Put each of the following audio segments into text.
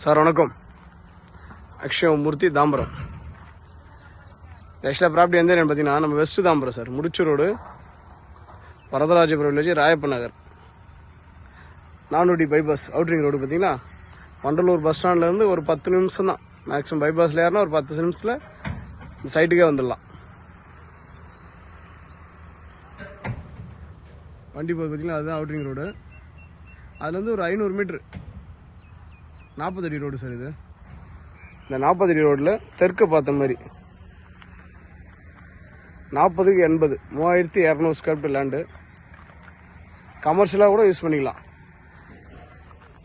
Sir வணக்கம். அக்ஷயமூர்த்தி தாம்பரம். ஆக்சுவலாக property எந்த ஏரியான்னு பார்த்தீங்கன்னா நம்ம வெஸ்ட் தாம்பரம் சார். முடிச்சு ரோடு, வரதராஜபுரம் வில்லேஜ், ராயப்ப நகர், நானூடி பைபாஸ் அவுட்ரிங் ரோடு. பார்த்தீங்கன்னா வண்டலூர் பஸ் ஸ்டாண்ட்லேருந்து ஒரு 10 நிமிஷம் தான் மேக்ஸிமம். பைபாஸில் ஏறினா ஒரு 10 நிமிஷத்தில் இந்த சைட்டுக்கே வந்துடலாம். வண்டி போய் பார்த்தீங்கன்னா அதுதான் அவுட்ரிங் ரோடு. அதுலேருந்து ஒரு 500 மீட்ரு 40 அடி ரோடு சார். இது இந்த 40 அடி ரோட்டில் தெற்கு பார்த்த மாதிரி 40க்கு 80 3200 ஸ்கொயர் ஃபீட் லேண்டு. கமர்ஷியலாக கூட யூஸ் பண்ணிக்கலாம்.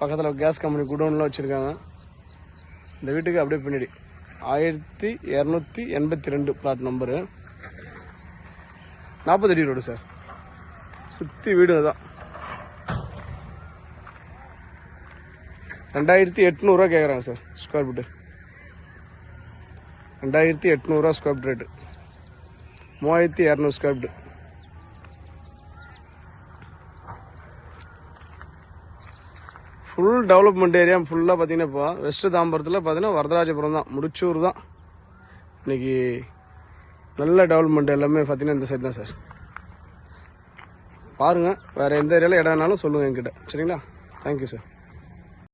பக்கத்தில் கேஸ் கம்பெனி குடோன்லாம் வச்சுருக்காங்க. இந்த வீட்டுக்கு அப்படியே பின்னாடி 1282 பிளாட் நம்பரு, 40 அடி ரோடு சார். சுற்றி வீடு தான். 2800 கேட்குறாங்க sir square feet. 2800 square feet rate, 3200 square feet. Full development area ஃபுல்லாக பார்த்தீங்கன்னா இப்போ வெஸ்ட் தாம்பரத்தில் பார்த்தீங்கன்னா வரதராஜபுரம் தான், முடிச்சூர் தான். இன்னைக்கு நல்ல டெவலப்மெண்ட் எல்லாமே பார்த்தீங்கன்னா இந்த சைடு தான் சார். பாருங்கள், வேறு எந்த ஏரியாவில் இடம்னாலும் சொல்லுங்கள் என்கிட்ட. சரிங்களா? Thank you sir.